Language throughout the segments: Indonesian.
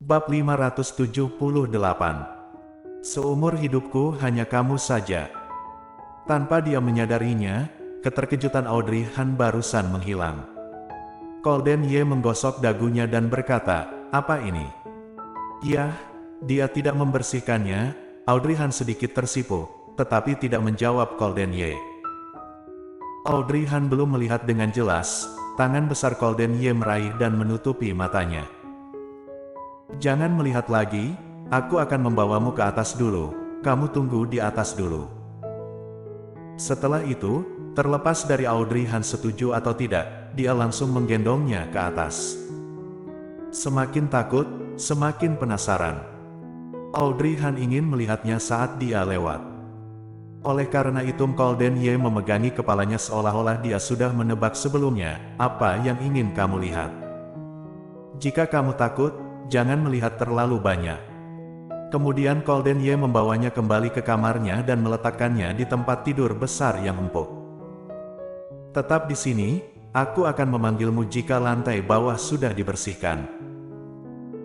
Bab 578. Seumur hidupku hanya kamu saja. Tanpa dia menyadarinya, keterkejutan Audrey Han barusan menghilang. Colden Ye menggosok dagunya dan berkata, "Apa ini?" "Yah, dia tidak membersihkannya." Audrey Han sedikit tersipu, tetapi tidak menjawab Colden Ye. Audrey Han belum melihat dengan jelas, tangan besar Colden Ye meraih dan menutupi matanya. "Jangan melihat lagi, aku akan membawamu ke atas dulu, kamu tunggu di atas dulu." Setelah itu, terlepas dari Audrey Han setuju atau tidak, dia langsung menggendongnya ke atas. Semakin takut, semakin penasaran. Audrey Han ingin melihatnya saat dia lewat. Oleh karena itu Colden Ye memegangi kepalanya seolah-olah dia sudah menebak sebelumnya, "Apa yang ingin kamu lihat? Jika kamu takut, jangan melihat terlalu banyak." Kemudian Colden Ye membawanya kembali ke kamarnya dan meletakkannya di tempat tidur besar yang empuk. "Tetap di sini, aku akan memanggilmu jika lantai bawah sudah dibersihkan."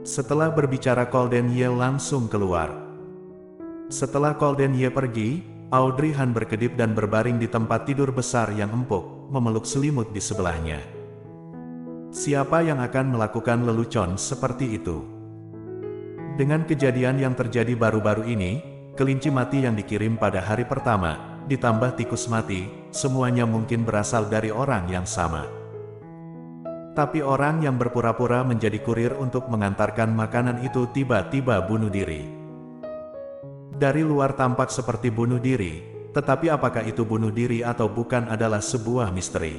Setelah berbicara Colden Ye langsung keluar. Setelah Colden Ye pergi, Audrey Han berkedip dan berbaring di tempat tidur besar yang empuk, memeluk selimut di sebelahnya. Siapa yang akan melakukan lelucon seperti itu? Dengan kejadian yang terjadi baru-baru ini, kelinci mati yang dikirim pada hari pertama, ditambah tikus mati, semuanya mungkin berasal dari orang yang sama. Tapi orang yang berpura-pura menjadi kurir untuk mengantarkan makanan itu tiba-tiba bunuh diri. Dari luar tampak seperti bunuh diri, tetapi apakah itu bunuh diri atau bukan adalah sebuah misteri.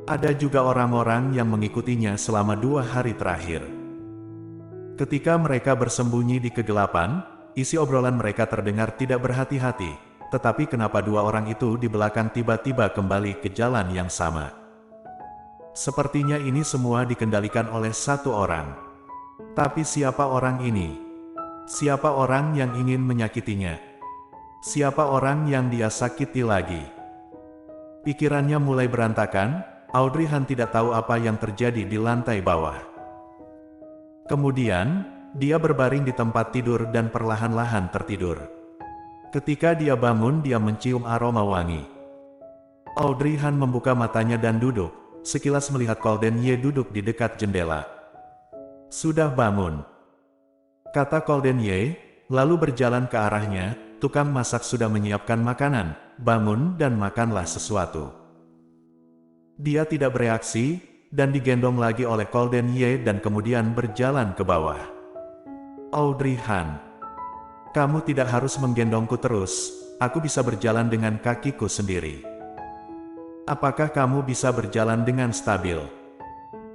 Ada juga orang-orang yang mengikutinya selama 2 hari terakhir. Ketika mereka bersembunyi di kegelapan, isi obrolan mereka terdengar tidak berhati-hati, tetapi kenapa 2 orang itu di belakang tiba-tiba kembali ke jalan yang sama? Sepertinya ini semua dikendalikan oleh 1 orang. Tapi siapa orang ini? Siapa orang yang ingin menyakitinya? Siapa orang yang dia sakiti lagi? Pikirannya mulai berantakan, Audrey Han tidak tahu apa yang terjadi di lantai bawah. Kemudian, dia berbaring di tempat tidur dan perlahan-lahan tertidur. Ketika dia bangun, dia mencium aroma wangi. Audrey Han membuka matanya dan duduk, sekilas melihat Colden Ye duduk di dekat jendela. "Sudah bangun?" kata Colden Ye, lalu berjalan ke arahnya. "Tukang masak sudah menyiapkan makanan, bangun dan makanlah sesuatu." Dia tidak bereaksi, dan digendong lagi oleh Colden Ye dan kemudian berjalan ke bawah. "Audrey Han, kamu tidak harus menggendongku terus, aku bisa berjalan dengan kakiku sendiri." "Apakah kamu bisa berjalan dengan stabil?"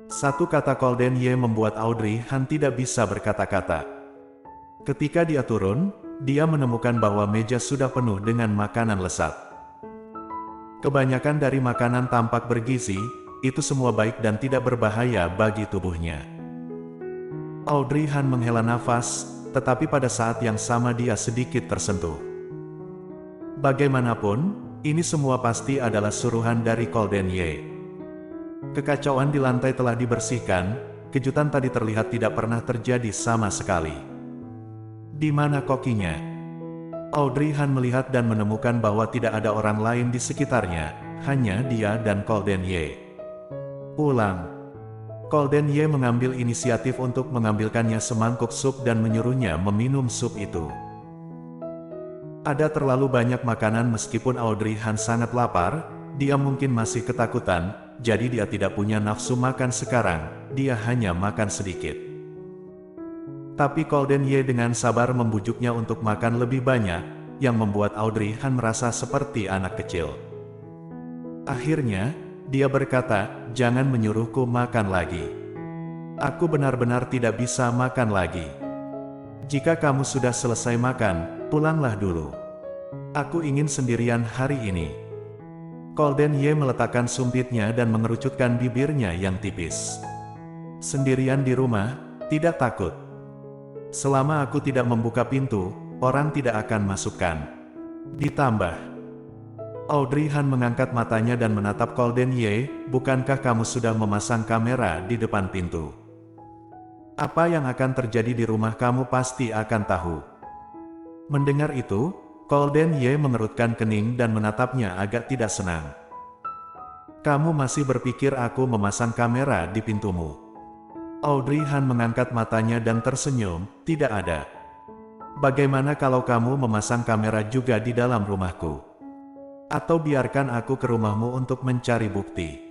Satu kata Colden Ye membuat Audrey Han tidak bisa berkata-kata. Ketika dia turun, dia menemukan bahwa meja sudah penuh dengan makanan lezat. Kebanyakan dari makanan tampak bergizi, itu semua baik dan tidak berbahaya bagi tubuhnya. Audrey Han menghela nafas, tetapi pada saat yang sama dia sedikit tersentuh. Bagaimanapun, ini semua pasti adalah suruhan dari Colden Ye. Kekacauan di lantai telah dibersihkan, kejutan tadi terlihat tidak pernah terjadi sama sekali. Di mana kokinya? Audrey Han melihat dan menemukan bahwa tidak ada orang lain di sekitarnya, hanya dia dan Colden Ye. "Pulang." Colden Ye mengambil inisiatif untuk mengambilkannya semangkuk sup dan menyuruhnya meminum sup itu. Ada terlalu banyak makanan meskipun Audrey Han sangat lapar, dia mungkin masih ketakutan, jadi dia tidak punya nafsu makan sekarang, dia hanya makan sedikit. Tapi Colden Ye dengan sabar membujuknya untuk makan lebih banyak, yang membuat Audrey Han merasa seperti anak kecil. Akhirnya, dia berkata, "Jangan menyuruhku makan lagi. Aku benar-benar tidak bisa makan lagi. Jika kamu sudah selesai makan, pulanglah dulu. Aku ingin sendirian hari ini." Colden Ye meletakkan sumpitnya dan mengerucutkan bibirnya yang tipis. "Sendirian di rumah, tidak takut. Selama aku tidak membuka pintu, orang tidak akan masukkan. Ditambah..." Audrey Han mengangkat matanya dan menatap Colden Ye, "Bukankah kamu sudah memasang kamera di depan pintu?" Apa yang akan terjadi di rumah kamu pasti akan tahu. Mendengar itu, Golden Ye mengerutkan kening dan menatapnya agak tidak senang. Kamu masih berpikir aku memasang kamera di pintumu? Audrey Han mengangkat matanya dan tersenyum, tidak ada. Bagaimana kalau kamu memasang kamera juga di dalam rumahku? Atau biarkan aku ke rumahmu untuk mencari bukti.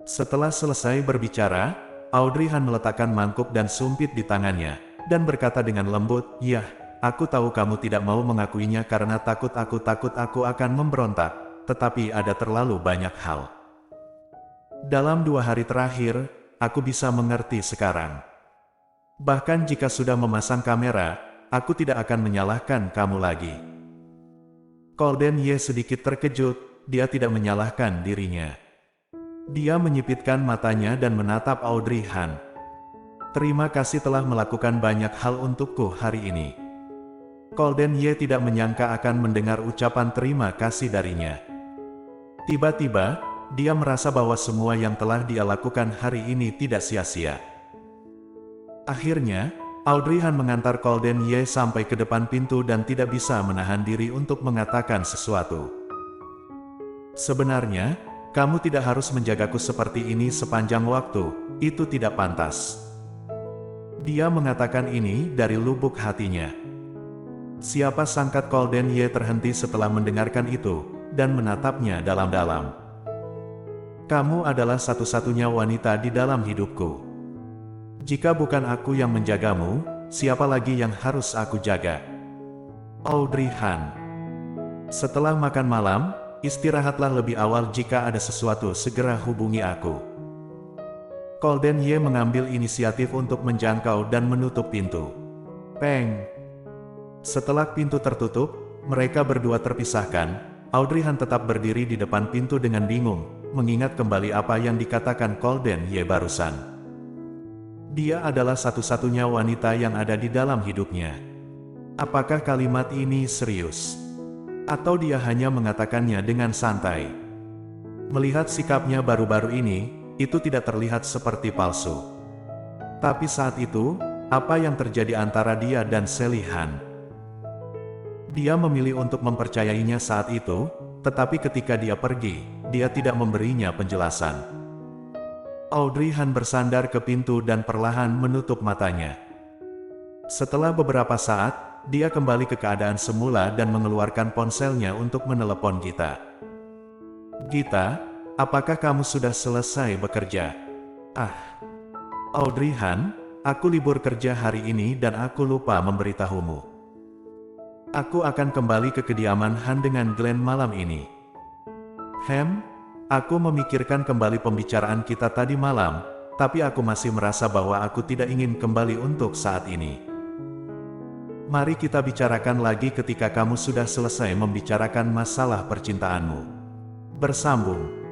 Setelah selesai berbicara, Audrey Han meletakkan mangkuk dan sumpit di tangannya, dan berkata dengan lembut, "Ya, aku tahu kamu tidak mau mengakuinya karena takut aku akan memberontak, tetapi ada terlalu banyak hal. Dalam 2 hari terakhir, aku bisa mengerti sekarang. Bahkan jika sudah memasang kamera, aku tidak akan menyalahkan kamu lagi." Golden Ye sedikit terkejut, dia tidak menyalahkan dirinya. Dia menyipitkan matanya dan menatap Audrey Han. "Terima kasih telah melakukan banyak hal untukku hari ini." Golden Ye tidak menyangka akan mendengar ucapan terima kasih darinya. Tiba-tiba, dia merasa bahwa semua yang telah dia lakukan hari ini tidak sia-sia. Akhirnya, Audrey Han mengantar Golden Ye sampai ke depan pintu dan tidak bisa menahan diri untuk mengatakan sesuatu. "Sebenarnya, kamu tidak harus menjagaku seperti ini sepanjang waktu, itu tidak pantas." Dia mengatakan ini dari lubuk hatinya. Siapa sangka Golden Ye terhenti setelah mendengarkan itu, dan menatapnya dalam-dalam. "Kamu adalah satu-satunya wanita di dalam hidupku. Jika bukan aku yang menjagamu, siapa lagi yang harus aku jaga?" Audrey Han. "Setelah makan malam, istirahatlah lebih awal, jika ada sesuatu segera hubungi aku." Golden Ye mengambil inisiatif untuk menjangkau dan menutup pintu. Peng! Setelah pintu tertutup, mereka berdua terpisahkan. Audrey Han tetap berdiri di depan pintu dengan bingung, mengingat kembali apa yang dikatakan Golden Ye barusan. Dia adalah satu-satunya wanita yang ada di dalam hidupnya. Apakah kalimat ini serius? Atau dia hanya mengatakannya dengan santai? Melihat sikapnya baru-baru ini, itu tidak terlihat seperti palsu. Tapi saat itu, apa yang terjadi antara dia dan Sally Han? Dia memilih untuk mempercayainya saat itu, tetapi ketika dia pergi, dia tidak memberinya penjelasan. Audrey Han bersandar ke pintu dan perlahan menutup matanya. Setelah beberapa saat, dia kembali ke keadaan semula dan mengeluarkan ponselnya untuk menelepon Gita. "Gita, apakah kamu sudah selesai bekerja?" "Ah, Audrey Han, aku libur kerja hari ini dan aku lupa memberitahumu. Aku akan kembali ke kediaman Han dengan Glenn malam ini." Aku memikirkan kembali pembicaraan kita tadi malam, tapi aku masih merasa bahwa aku tidak ingin kembali untuk saat ini. Mari kita bicarakan lagi ketika kamu sudah selesai membicarakan masalah percintaanmu." Bersambung.